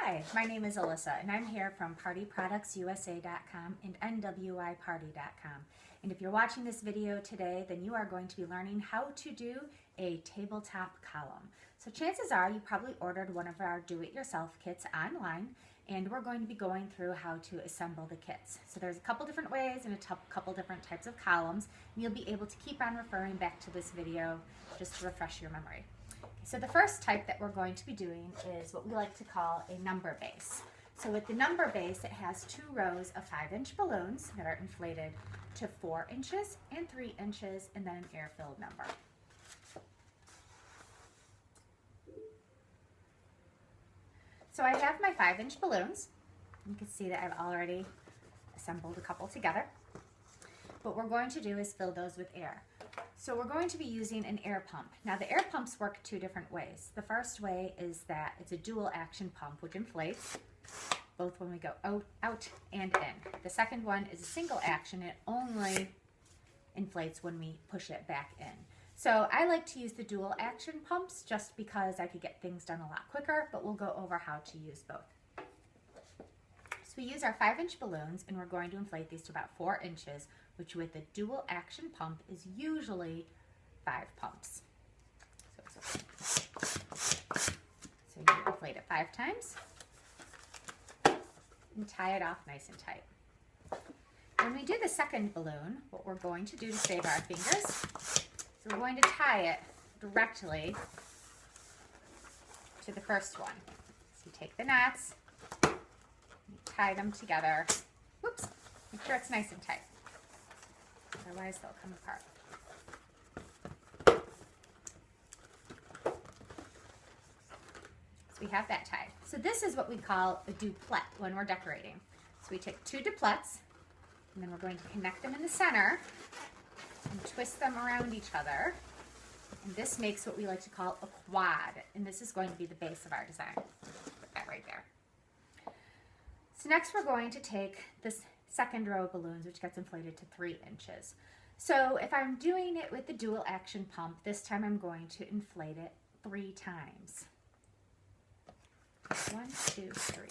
Hi, my name is Alyssa and I'm here from partyproductsusa.com and nwiparty.com. And if you're watching this video today, then you are going to be learning how to do a tabletop column. So chances are you probably ordered one of our do-it-yourself kits online, and we're going to be going through how to assemble the kits. So there's a couple different ways and a couple different types of columns, and you'll be able to keep on referring back to this video just to refresh your memory. So the first type that we're going to be doing is what we like to call a number base. So with the number base, it has two rows of 5-inch balloons that are inflated to 4 inches and 3 inches, and then an air-filled number. So I have my 5-inch balloons. You can see that I've already assembled a couple together. What we're going to do is fill those with air. So we're going to be using an air pump. Now the air pumps work two different ways. The first way is that it's a dual action pump which inflates both when we go out and in. The second one is a single action. It only inflates when we push it back in. So I like to use the dual action pumps just because I could get things done a lot quicker, but we'll go over how to use both. So we use our 5-inch balloons and we're going to inflate these to about 4 inches, which with a dual action pump is usually 5 pumps. So you inflate it 5 times and tie it off nice and tight. When we do the second balloon, what we're going to do to save our fingers, so we're going to tie it directly to the first one. So you take the knots, you tie them together. Whoops, make sure it's nice and tight. Otherwise they'll come apart. So we have that tied. So this is what we call a duplet when we're decorating. So we take 2 duplets and then we're going to connect them in the center and twist them around each other. And this makes what we like to call a quad. And this is going to be the base of our design. Put that right there. So next we're going to take this second row of balloons, which gets inflated to 3 inches. So if I'm doing it with the dual action pump, this time I'm going to inflate it 3 times. 1, 2, 3.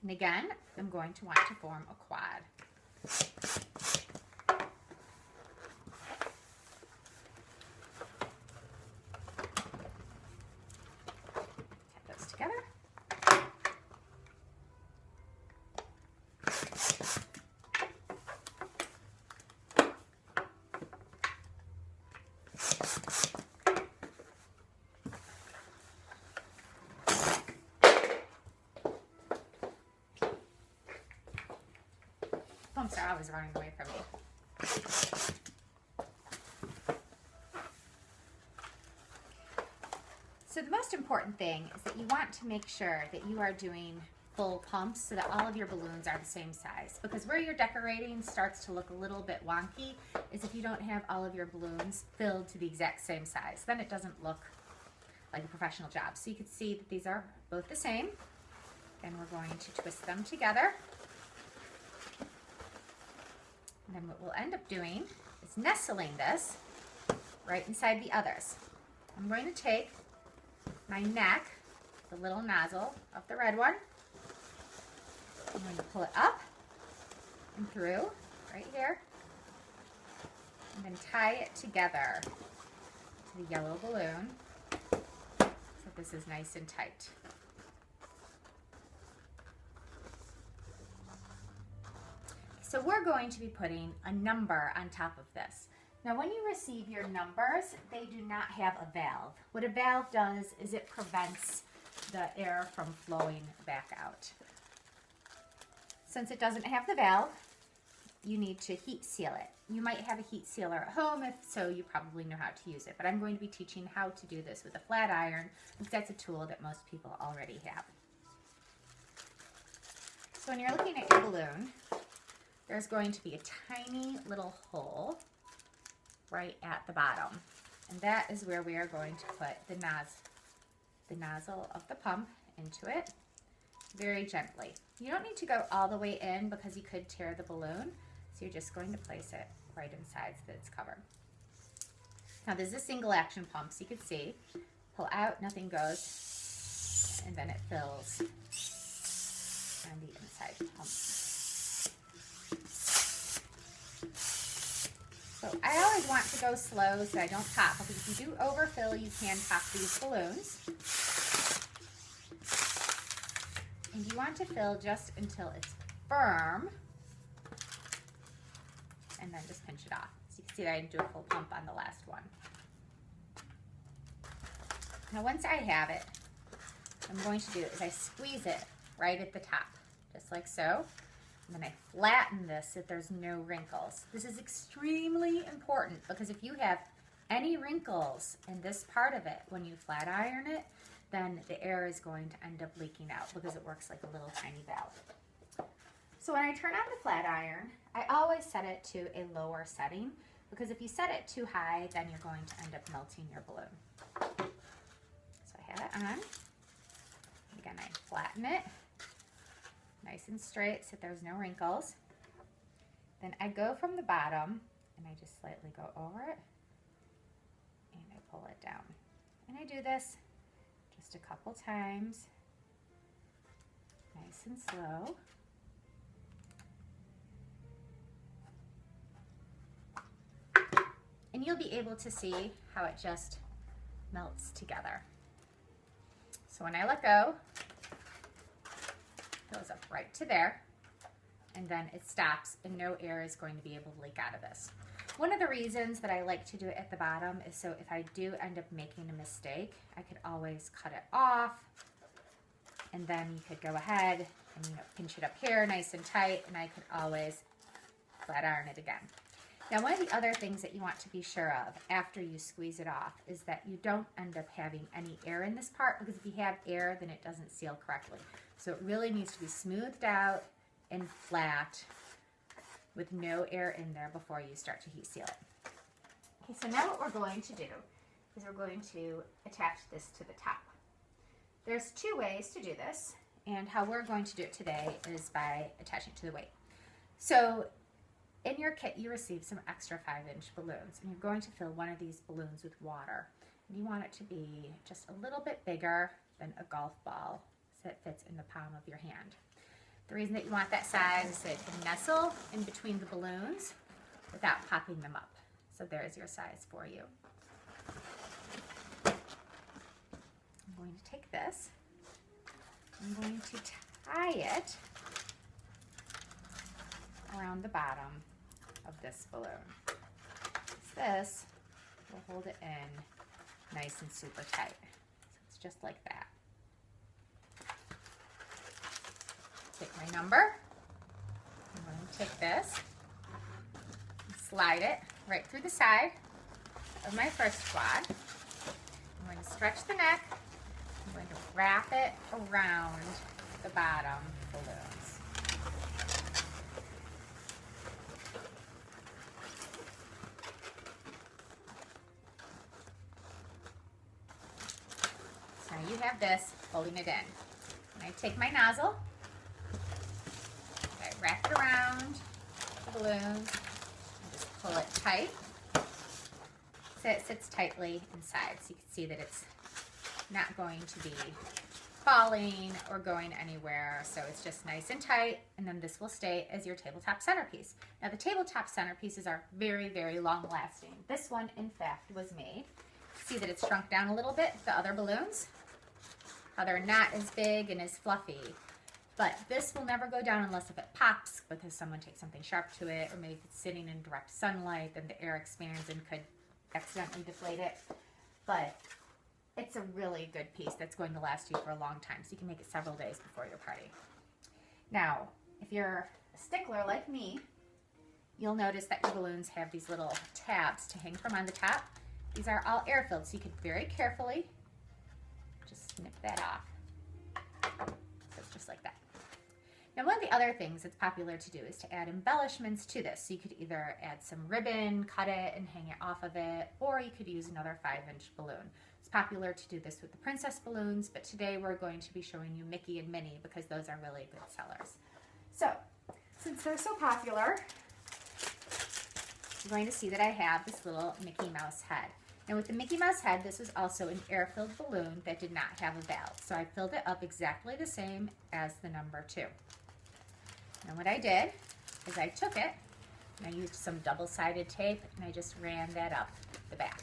And again, I'm going to want to form a quad. Get those together. Pumps are always running away from me. So the most important thing is that you want to make sure that you are doing full pumps so that all of your balloons are the same size. Because where your decorating starts to look a little bit wonky is if you don't have all of your balloons filled to the exact same size. Then it doesn't look like a professional job. So you can see that these are both the same. And we're going to twist them together. And then what we'll end up doing is nestling this right inside the others. I'm going to take my neck, the little nozzle of the red one. I'm going to pull it up and through right here. And then tie it together to the yellow balloon so this is nice and tight. So we're going to be putting a number on top of this. Now when you receive your numbers, they do not have a valve. What a valve does is it prevents the air from flowing back out. Since it doesn't have the valve, you need to heat seal it. You might have a heat sealer at home, if so you probably know how to use it. But I'm going to be teaching how to do this with a flat iron, because that's a tool that most people already have. So when you're looking at your balloon, there's going to be a tiny little hole right at the bottom. And that is where we are going to put the nozzle of the pump into it very gently. You don't need to go all the way in because you could tear the balloon. So you're just going to place it right inside so that it's covered. Now this is a single action pump, so you can see, pull out, nothing goes, and then it fills on the inside pump. So I always want to go slow so I don't pop, because if you do overfill, you can pop these balloons. And you want to fill just until it's firm, and then just pinch it off. So you can see that I didn't do a full pump on the last one. Now once I have it, what I'm going to do is I squeeze it right at the top, just like so. And then I flatten this so that there's no wrinkles. This is extremely important, because if you have any wrinkles in this part of it when you flat iron it, then the air is going to end up leaking out, because it works like a little tiny valve. So when I turn on the flat iron, I always set it to a lower setting, because if you set it too high, then you're going to end up melting your balloon. So I have it on. Again, I flatten it nice and straight so there's no wrinkles. Then I go from the bottom and I just slightly go over it and I pull it down. And I do this just a couple times, nice and slow. And you'll be able to see how it just melts together. So when I let go, it goes up right to there, and then it stops and no air is going to be able to leak out of this. One of the reasons that I like to do it at the bottom is so if I do end up making a mistake, I could always cut it off, and then you could go ahead and pinch it up here nice and tight, and I could always flat iron it again. Now, one of the other things that you want to be sure of after you squeeze it off is that you don't end up having any air in this part, because if you have air, then it doesn't seal correctly. So it really needs to be smoothed out and flat with no air in there before you start to heat seal it. Okay, so now what we're going to do is we're going to attach this to the top. There's two ways to do this, and how we're going to do it today is by attaching it to the weight. So in your kit, you receive some extra 5-inch balloons, and you're going to fill one of these balloons with water. And you want it to be just a little bit bigger than a golf ball, so it fits in the palm of your hand. The reason that you want that size is so it can nestle in between the balloons without popping them up. So there's your size for you. I'm going to take this, I'm going to tie it around the bottom of this balloon. This will hold it in nice and super tight. So it's just like that. Take my number. I'm going to take this and slide it right through the side of my first quad. I'm going to stretch the neck. I'm going to wrap it around the bottom balloons. So now you have this holding it in. And I take my nozzle, I wrap it around the balloons, and just pull it tight so it sits tightly inside, so you can see that it's not going to be falling or going anywhere. So it's just nice and tight, and then this will stay as your tabletop centerpiece. Now the tabletop centerpieces are very, very long lasting. This one, in fact, was made. See that it's shrunk down a little bit, the other balloons, how they're not as big and as fluffy. But this will never go down unless if it pops, because someone takes something sharp to it, or maybe if it's sitting in direct sunlight, then the air expands and could accidentally deflate it. But it's a really good piece that's going to last you for a long time, so you can make it several days before your party. Now, if you're a stickler like me, you'll notice that your balloons have these little tabs to hang from on the top. These are all air-filled, so you can very carefully just snip that off. So it's just like that. Now, one of the other things that's popular to do is to add embellishments to this. So you could either add some ribbon, cut it, and hang it off of it, or you could use another 5-inch balloon. It's popular to do this with the princess balloons, but today we're going to be showing you Mickey and Minnie, because those are really good sellers. So, since they're so popular, you're going to see that I have this little Mickey Mouse head. Now with the Mickey Mouse head, this was also an air-filled balloon that did not have a valve. So I filled it up exactly the same as the number 2. And what I did is I took it and I used some double-sided tape and I just ran that up the back.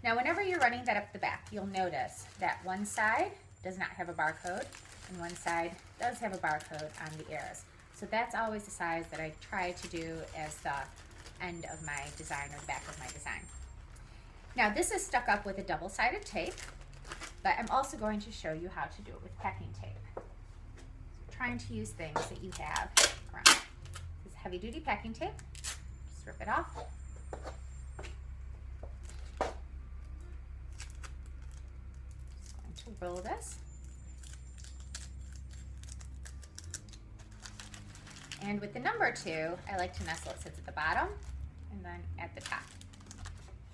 Now whenever you're running that up the back, you'll notice that one side does not have a barcode and one side does have a barcode on the ears. So that's always the size that I try to do as the end of my design or the back of my design. Now this is stuck up with a double-sided tape, but I'm also going to show you how to do it with packing tape. So trying to use things that you have around. This is heavy-duty packing tape. Just rip it off. Just going to roll this. And with the number 2, I like to nestle it so it's at the bottom and then at the top.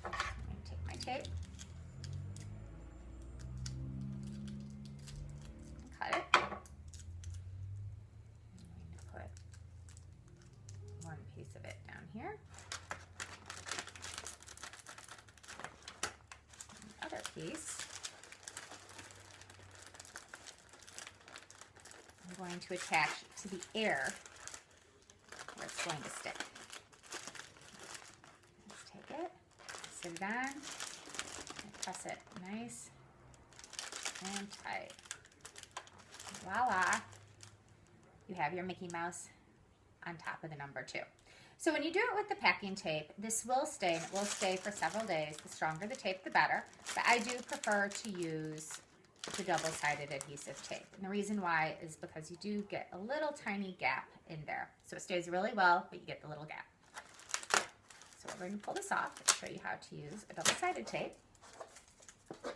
I'm going to take my tape, cut it. I'm going to put one piece of it down here. The other piece, I'm going to attach to the air where it's going to stick. Let's take it, sit it on, and press it nice and tight. Voila! You have your Mickey Mouse on top of the number 2. So when you do it with the packing tape, this will stay, and it will stay for several days. The stronger the tape, the better. But I do prefer to use the double-sided adhesive tape. And the reason why is because you do get a little tiny gap in there. So it stays really well, but you get the little gap. So we're going to pull this off and show you how to use a double-sided tape, which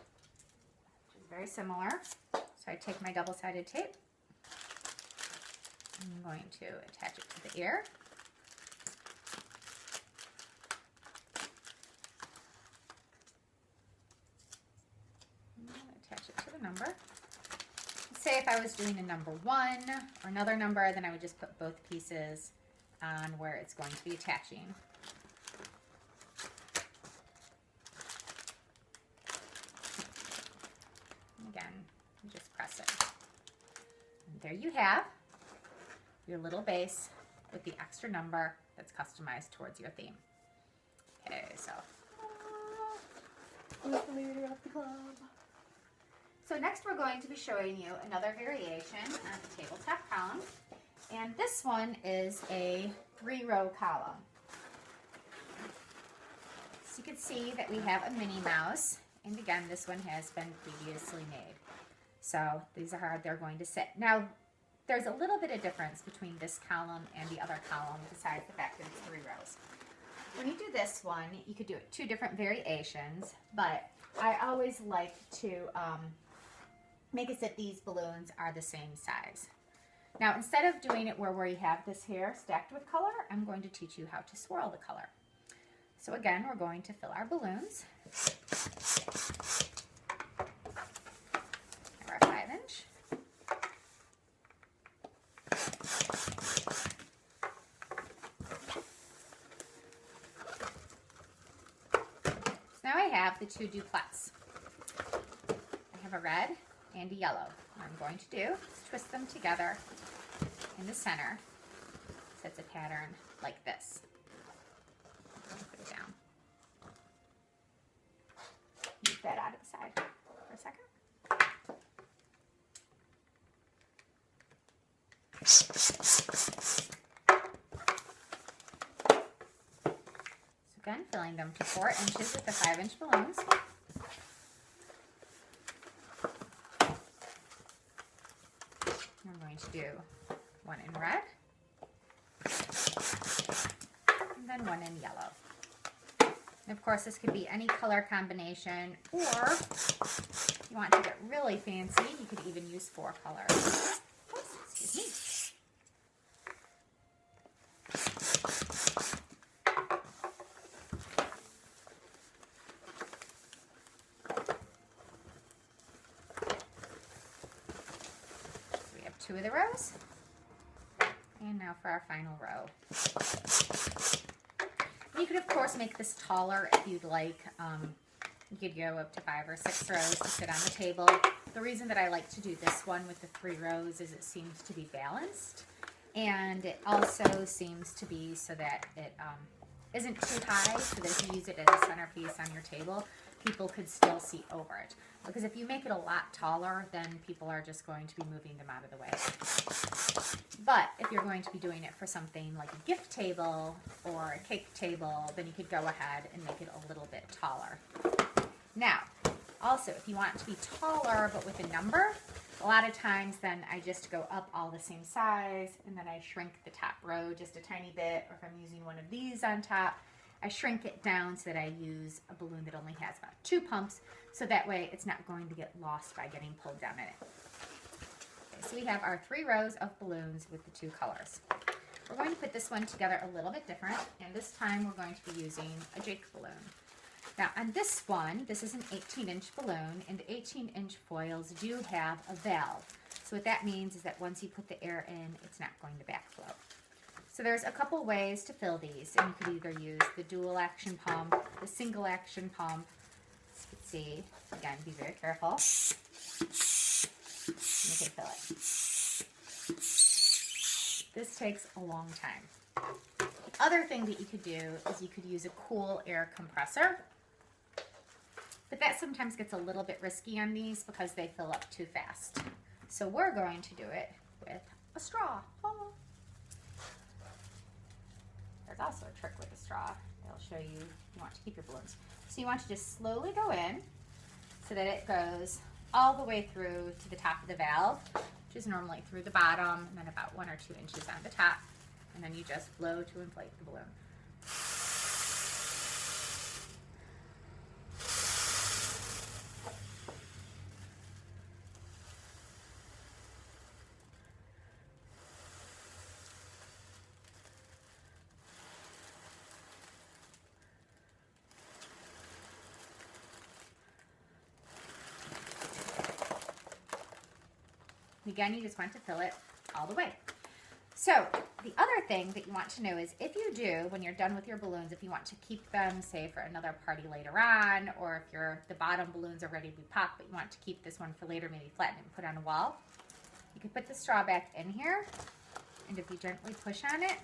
is very similar. So I take my double-sided tape. I'm going to attach it to the ear. Attach it to the number. Say if I was doing a number 1 or another number, then I would just put both pieces on where it's going to be attaching. And again, you just press it. And there you have your little base with the extra number that's customized towards your theme. Okay, so who's the leader of the club? So next we're going to be showing you another variation on the tabletop column. And this one is a 3-row column. So you can see that we have a Minnie Mouse. And again, this one has been previously made. So these are how they're going to sit. Now, there's a little bit of difference between this column and the other column besides the fact that it's 3 rows. When you do this one, you could do it 2 different variations, but I always like to make it so that these balloons are the same size. Now, instead of doing it where we have this here stacked with color, I'm going to teach you how to swirl the color. So again, we're going to fill our balloons. Our 5-inch. So now I have the 2 duplets. I have a red and a yellow. What I'm going to do is twist them together in the center so it's a pattern like this. Put it down. Move that out of the side for a second. So again, filling them to 4 inches with the 5-inch balloons. I'm going to do one in red, and then one in yellow. And of course, this could be any color combination, or if you want to get really fancy, you could even use 4 colors. Oops, excuse me. So we have 2 of the rows. And now for our final row. You could, of course, make this taller if you'd like. You could go up to 5 or 6 rows to sit on the table. The reason that I like to do this one with the 3 rows is it seems to be balanced, and it also seems to be so that it isn't too high, so that if you use it as a centerpiece on your table, people could still see over it. Because if you make it a lot taller, then people are just going to be moving them out of the way. But if you're going to be doing it for something like a gift table or a cake table, then you could go ahead and make it a little bit taller. Now, also, if you want it to be taller but with a number, a lot of times then I just go up all the same size, and then I shrink the top row just a tiny bit, or if I'm using one of these on top, I shrink it down so that I use a balloon that only has about 2 pumps, so that way it's not going to get lost by getting pulled down in it. Okay, so we have our 3 rows of balloons with the 2 colors. We're going to put this one together a little bit different, and this time we're going to be using a Jake balloon. Now on this one, this is an 18-inch balloon, and the 18-inch foils do have a valve. So what that means is that once you put the air in, it's not going to backflow. So there's a couple ways to fill these, and you could either use the dual action pump, the single action pump. As you can see, again, be very careful. You can fill it. This takes a long time. The other thing that you could do is you could use a cool air compressor, but that sometimes gets a little bit risky on these because they fill up too fast. So we're going to do it with a straw. Oh. There's also a trick with a straw that'll show you want to keep your balloons. So you want to just slowly go in so that it goes all the way through to the top of the valve, which is normally through the bottom, and then about 1 or 2 inches on the top, and then you just blow to inflate the balloon. Again, you just want to fill it all the way. So the other thing that you want to know is if you do, when you're done with your balloons, if you want to keep them, say, for another party later on, or if the bottom balloons are ready to be popped, but you want to keep this one for later, maybe flatten it and put on a wall, you can put the straw back in here, and if you gently push on it,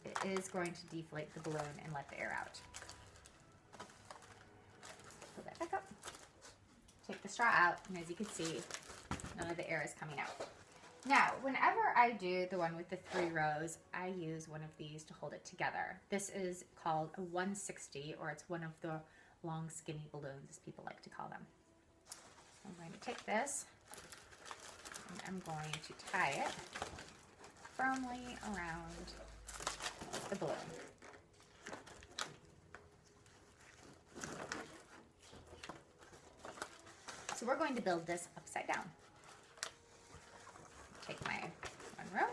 it is going to deflate the balloon and let the air out. Pull that back up. Take the straw out, and as you can see, none of the air is coming out. Now, whenever I do the one with the 3 rows, I use one of these to hold it together. This is called a 160, or it's one of the long skinny balloons, as people like to call them. I'm going to take this, and I'm going to tie it firmly around the balloon. So we're going to build this upside down. Take my 1 row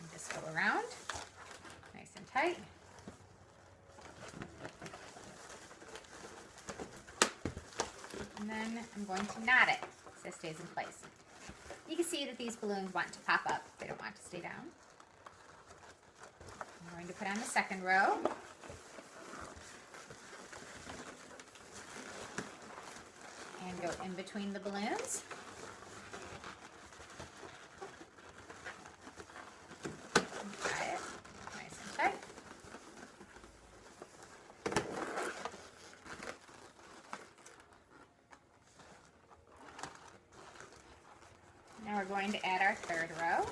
and just go around nice and tight. And then I'm going to knot it so it stays in place. You can see that these balloons want to pop up. They don't want to stay down. I'm going to put on the 2nd row. And go in between the balloons. Now we're going to add our 3rd row.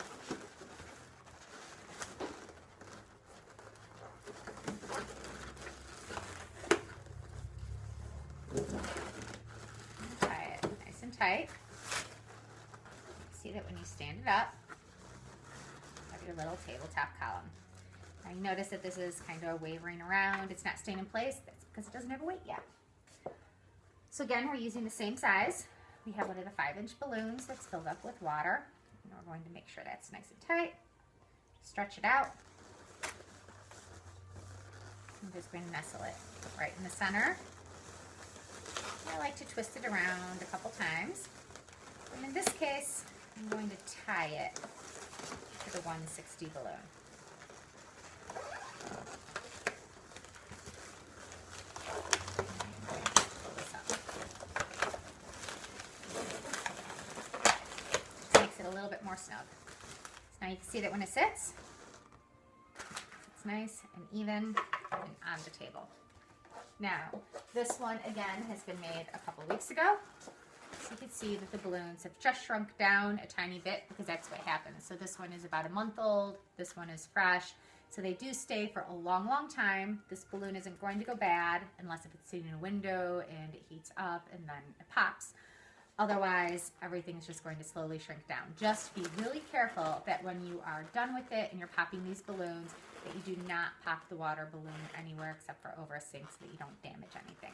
Tie it nice and tight. See that when you stand it up, you have your little tabletop column. Now you notice that this is kind of wavering around. It's not staying in place. That's because it doesn't have a weight yet. So again, we're using the same size. We have one of the 5-inch balloons that's filled up with water. And we're going to make sure that's nice and tight. Stretch it out. I'm just going to nestle it right in the center. I like to twist it around a couple times. And in this case, I'm going to tie it to the 160 balloon. see that when it sits, it's nice and even and on the table. Now, this one again has been made a couple weeks ago. So you can see that the balloons have just shrunk down a tiny bit because that's what happens. So this one is about a month old. This one is fresh. So they do stay for a long, long time. This balloon isn't going to go bad unless if it's sitting in a window and it heats up and then it pops. Otherwise, everything's just going to slowly shrink down. Just be really careful that when you are done with it and you're popping these balloons, that you do not pop the water balloon anywhere except for over a sink so that you don't damage anything.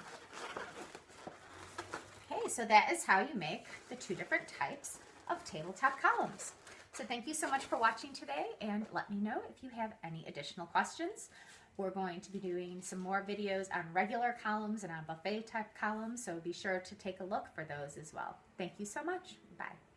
Okay, so that is how you make the two different types of tabletop columns. So thank you so much for watching today, and let me know if you have any additional questions. We're going to be doing some more videos on regular columns and on buffet type columns, so be sure to take a look for those as well. Thank you so much. Bye.